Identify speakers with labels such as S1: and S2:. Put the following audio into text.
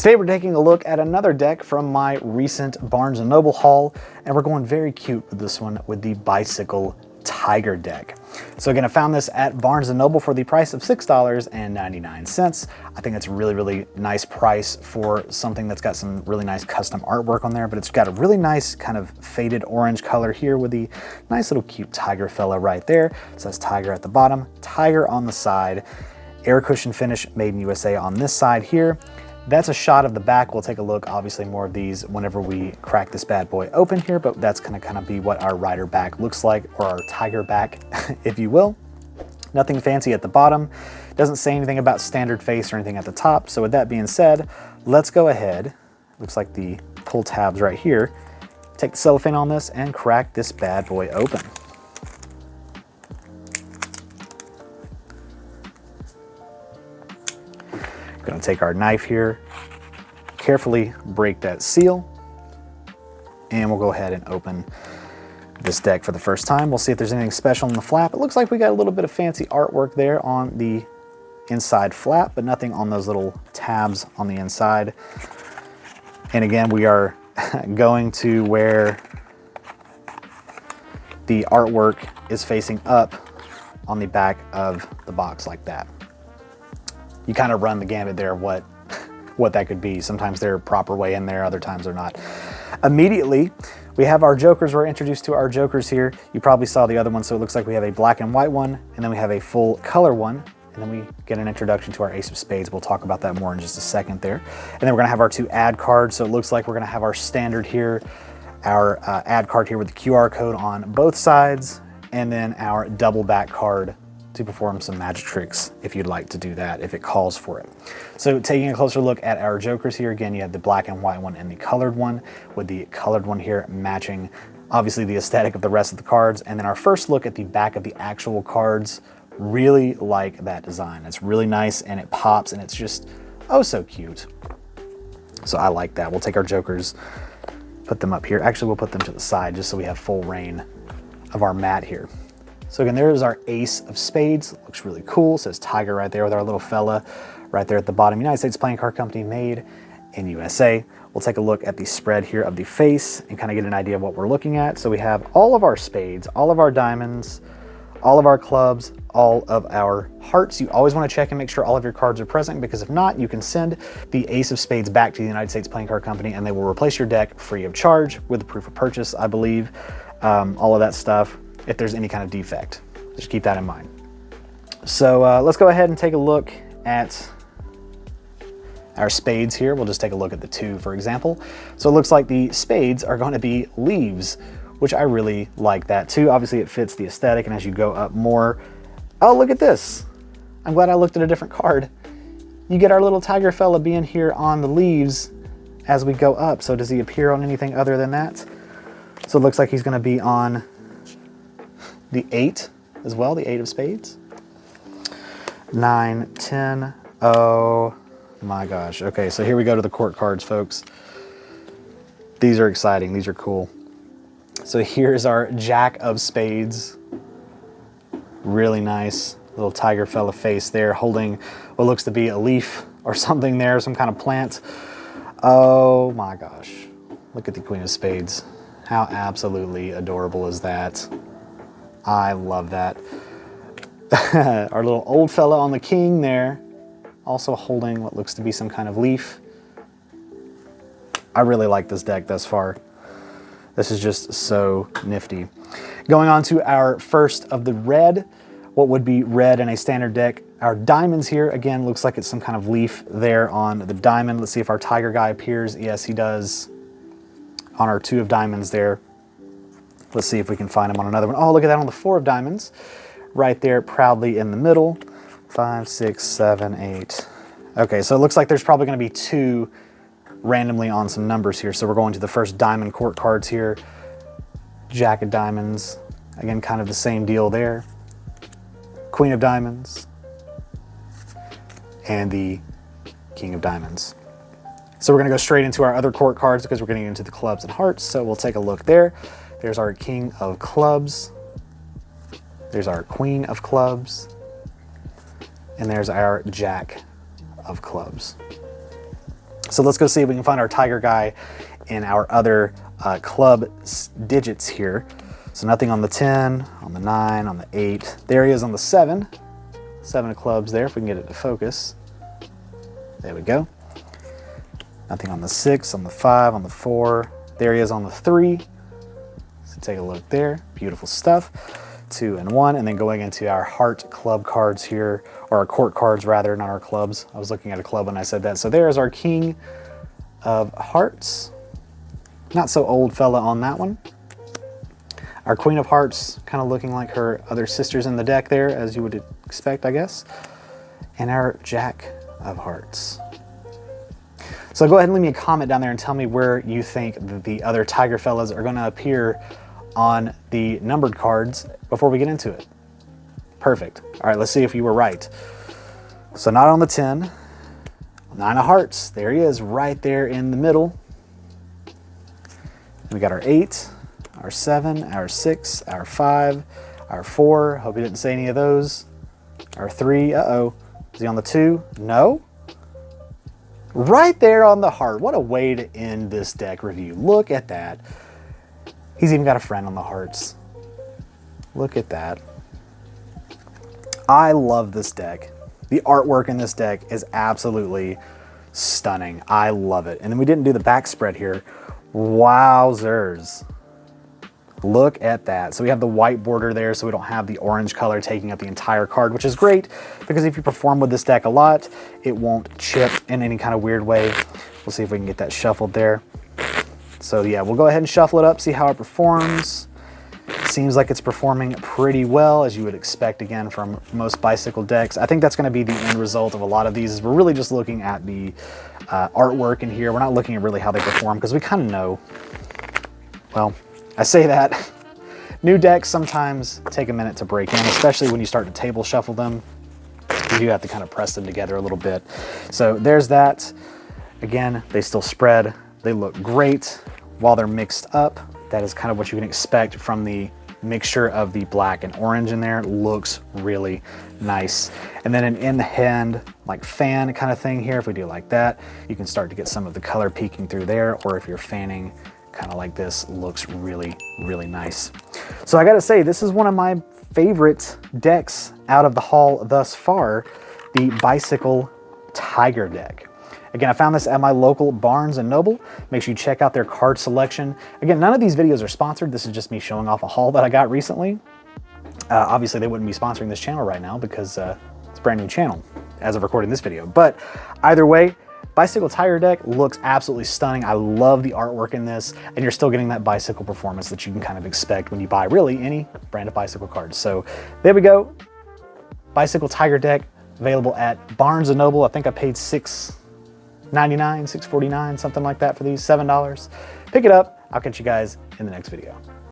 S1: Today we're taking a look at another deck from my recent Barnes & Noble haul, and we're going very cute with this one with the Bicycle Tiger deck. So again, I found this at Barnes & Noble for the price of $6.99. I think that's a really nice price for something that's got some really nice custom artwork on there, but it's got a really nice kind of faded orange color here with the nice little cute tiger fella right there. It says tiger at the bottom, tiger on the side, air cushion finish made in USA on this side here. That's a shot of the back. We'll take a look, obviously more of these whenever we crack this bad boy open here, but that's gonna kind of be what our rider back looks like, or our tiger back, if you will. Nothing fancy at the bottom. Doesn't say anything about standard face or anything at the top. So with that being said, let's go ahead. Looks like the pull tabs right here. Take the cellophane on this and crack this bad boy open. Gonna take our knife here, carefully break that seal, and we'll go ahead and open this deck for the first time. We'll see if there's anything special in the flap. It looks like we got a little bit of fancy artwork there on the inside flap, but nothing on those little tabs on the inside. And again, we are going to where the artwork is facing up on the back of the box like that. You kind of run the gamut there of what that could be. Sometimes they're proper way in there, other times they're not. Immediately, we have our jokers. We're introduced to our jokers here. You probably saw the other one, so it looks like we have a black and white one, and then we have a full color one, and then we get an introduction to our ace of spades. We'll talk about that more in just a second there. And then we're gonna have our two ad cards, so it looks like we're gonna have our standard here, our ad card here with the QR code on both sides, and then our double back card to perform some magic tricks if you'd like to do that, if it calls for it. So taking a closer look at our jokers here, again, you have the black and white one and the colored one, with the colored one here matching obviously the aesthetic of the rest of the cards. And then our first look at the back of the actual cards, really like that design. It's really nice and it pops and it's just oh so cute. So I like that. We'll take our jokers, put them up here. Actually, we'll put them to the side just so we have full reign of our mat here. So again, there's our ace of spades. Looks really cool. It says tiger right there with our little fella right there at the bottom. United States Playing Card Company, made in USA. We'll take a look at the spread here of the face and kind of get an idea of what we're looking at. So we have all of our spades, all of our diamonds, all of our clubs, all of our hearts. You always want to check and make sure all of your cards are present, because if not, you can send the ace of spades back to the United States Playing Card Company and they will replace your deck free of charge with a proof of purchase, I believe. All of that stuff. If there's any kind of defect, just keep that in mind. So let's go ahead and take a look at our spades here. We'll just take a look at the two, for example. So it looks like the spades are going to be leaves, which I really like that too. Obviously it fits the aesthetic, and as you go up more, oh, look at this. I'm glad I looked at a different card. You get our little tiger fella being here on the leaves as we go up. So does he appear on anything other than that? So it looks like he's going to be on the 8 as well, the 8 of spades. 9, 10, oh my gosh. Okay, so here we go to the court cards, folks. These are exciting, these are cool. So here's our jack of spades. Really nice little tiger fella face there, holding what looks to be a leaf or something there, some kind of plant. Oh my gosh. Look at the queen of spades. How absolutely adorable is that? I love that. Our little old fella on the king there, also holding what looks to be some kind of leaf. I really like this deck thus far. This is just so nifty. Going on to our first of the red, what would be red in a standard deck. Our diamonds here, again, looks like it's some kind of leaf there on the diamond. Let's see if our tiger guy appears. Yes, he does on our 2 of diamonds there. Let's see if we can find him on another one. Oh, look at that on the 4 of diamonds. Right there, proudly in the middle. 5, 6, 7, 8. Okay, so it looks like there's probably going to be 2 randomly on some numbers here. So we're going to the first diamond court cards here. Jack of diamonds. Again, kind of the same deal there. Queen of diamonds. And the king of diamonds. So we're going to go straight into our other court cards because we're getting into the clubs and hearts. So we'll take a look there. There's our king of clubs. There's our queen of clubs. And there's our jack of clubs. So let's go see if we can find our tiger guy in our other club digits here. So nothing on the 10, on the 9, on the 8. There he is on the 7. 7 of clubs there, if we can get it to focus. There we go. Nothing on the 6, on the 5, on the 4. There he is on the 3. So take a look there. Beautiful stuff. 2 and 1, and then going into our heart club cards here, or our court cards rather, not our clubs. I was looking at a club when I said that. So there's our king of hearts. Not so old fella on that one. Our queen of hearts, kind of looking like her other sisters in the deck there, as you would expect, I guess. And our jack of hearts. So go ahead and leave me a comment down there and tell me where you think the other tiger fellas are going to appear on the numbered cards before we get into it. Perfect. All right, let's see if you were right. So not on the 10, 9 of hearts. There he is, right there in the middle. We got our 8, our 7, our 6, our 5, our 4. Hope you didn't say any of those. Our 3, uh-oh. Is he on the 2? No. Right there on the heart. What a way to end this deck review. Look at that. He's even got a friend on the hearts. Look at that. I love this deck. The artwork in this deck is absolutely stunning. I love it. And then we didn't do the back spread here. Wowzers. Look at that. So we have the white border there, so we don't have the orange color taking up the entire card, which is great because if you perform with this deck a lot, it won't chip in any kind of weird way. We'll see if we can get that shuffled there. So yeah, we'll go ahead and shuffle it up, see how it performs. Seems like it's performing pretty well, as you would expect, again, from most bicycle decks. I think that's going to be the end result of a lot of these, is we're really just looking at the artwork in here. We're not looking at really how they perform, because we kind of know. Well, I say that. New decks sometimes take a minute to break in, especially when you start to table shuffle them. You do have to kind of press them together a little bit. So there's that. Again, they still spread. They look great while they're mixed up. That is kind of what you can expect from the mixture of the black and orange in there. It looks really nice. And then an in-hand like fan kind of thing here, if we do like that, you can start to get some of the color peeking through there, or if you're fanning kind of like this, looks really, really nice. So I gotta say, this is one of my favorite decks out of the haul thus far, the Bicycle Tiger deck. Again, I found this at my local Barnes & Noble. Make sure you check out their card selection. Again, none of these videos are sponsored. This is just me showing off a haul that I got recently. Obviously, they wouldn't be sponsoring this channel right now because it's a brand new channel as of recording this video. But either way, Bicycle Tiger deck looks absolutely stunning. I love the artwork in this, and you're still getting that bicycle performance that you can kind of expect when you buy really any brand of bicycle cards. So there we go. Bicycle Tiger deck available at Barnes & Noble. I think I paid $6.99, $6.49, something like that for these, $7. Pick it up. I'll catch you guys in the next video.